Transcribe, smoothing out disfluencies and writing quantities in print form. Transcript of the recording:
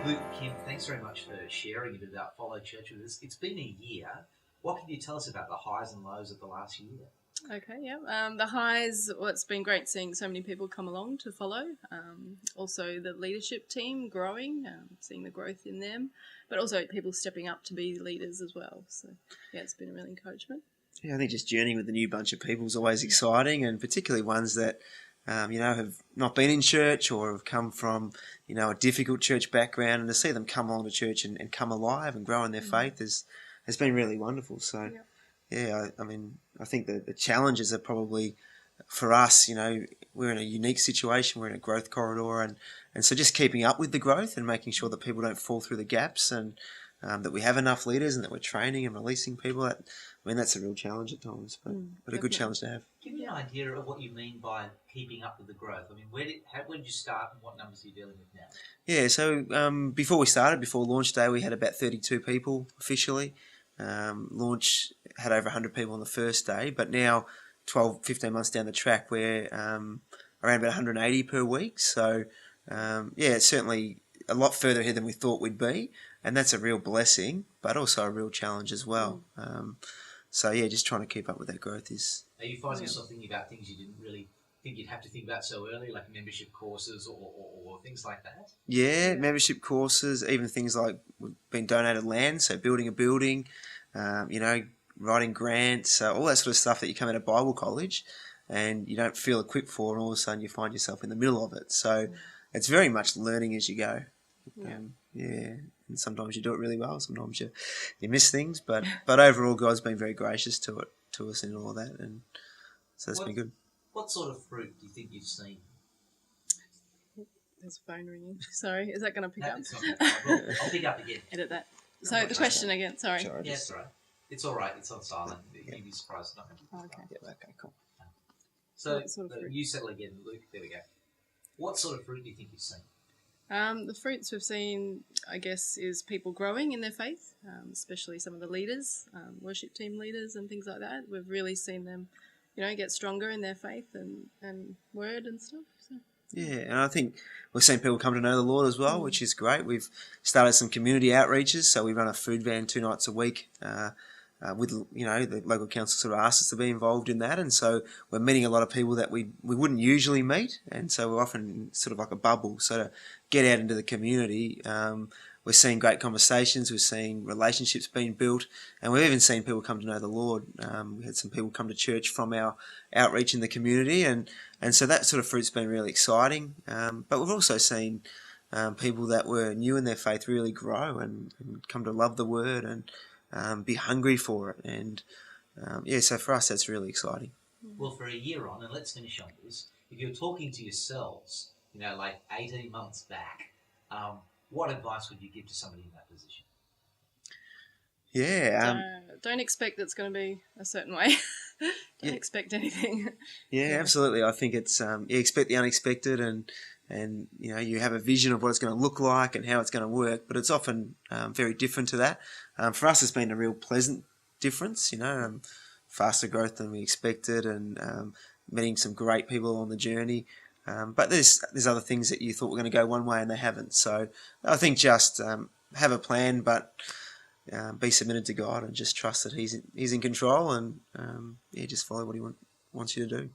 Luke, Kim, thanks very much for sharing a bit about Follow Church with us. It's been a year. What can you tell us about the highs and lows of the last year? Okay, yeah. The highs, well, it's been great seeing so many people come along to follow. Also, the leadership team growing, seeing the growth in them, but also people stepping up to be leaders as well. So, yeah, it's been a real encouragement. Yeah, I think just journeying with a new bunch of people is always exciting, and particularly ones that, have not been in church or have come from, a difficult church background, and to see them come along to church and come alive and grow in their faith has been really wonderful. So, I think the challenges are probably for us, we're in a unique situation, we're in a growth corridor, and so just keeping up with the growth and making sure that people don't fall through the gaps, and that we have enough leaders and that we're training and releasing people. That's a real challenge at times, but a good challenge to have. Give me an idea of what you mean by keeping up with the growth. I mean, where did you start and what numbers are you dealing with now? Yeah, so before launch day, we had about 32 people officially. Launch had over 100 people on the first day, but now 12, 15 months down the track, we're around about 180 per week. So, it's certainly a lot further ahead than we thought we'd be, and that's a real blessing, but also a real challenge as well. Just trying to keep up with that growth is... Are you finding yourself thinking about things you didn't really think you'd have to think about so early, like membership courses or things like that? Yeah, membership courses, even things like we've been donated land, so building a building, writing grants, all that sort of stuff that you come out of Bible college and you don't feel equipped for, and all of a sudden you find yourself in the middle of it. So it's very much learning as you go. And sometimes you do it really well, sometimes you miss things, but overall God's been very gracious to us in all of that, and so that's been good. What sort of fruit do you think you've seen? There's a phone ringing. Sorry, is that going to pick up? It's not I'll pick up again. Edit that. So the question again, sorry. Yeah, it's all right. It's all right. It's on silent. You'd be surprised. Okay. Yeah, okay, cool. So sort of fruit? You settle again, Luke. There we go. What sort of fruit do you think you've seen? The fruits we've seen, I guess, is people growing in their faith, especially some of the leaders, worship team leaders and things like that. We've really seen them, get stronger in their faith and word and stuff. So. Yeah, and I think we've seen people come to know the Lord as well, which is great. We've started some community outreaches, so we run a food van 2 nights a week with, the local council sort of asked us to be involved in that, and so we're meeting a lot of people that we wouldn't usually meet, and so we're often sort of like a bubble. So to get out into the community, we're seeing great conversations, we're seeing relationships being built, and we've even seen people come to know the Lord. We had some people come to church from our outreach in the community, and so that sort of fruit's been really exciting. But we've also seen people that were new in their faith really grow and come to love the Word and be hungry for it. And so for us, that's really exciting. Well, for a year on, and let's finish on this, if you're talking to yourselves, like 18 months back, what advice would you give to somebody in that position? Yeah. Don't expect it's going to be a certain way. Don't expect anything. Yeah, absolutely. I think it's expect the unexpected, and you have a vision of what it's going to look like and how it's going to work, but it's often very different to that. For us, it's been a real pleasant difference. Faster growth than we expected, and meeting some great people on the journey. But there's other things that you thought were going to go one way and they haven't. So I think just have a plan, but be submitted to God and just trust that He's in control, and just follow what He wants you to do.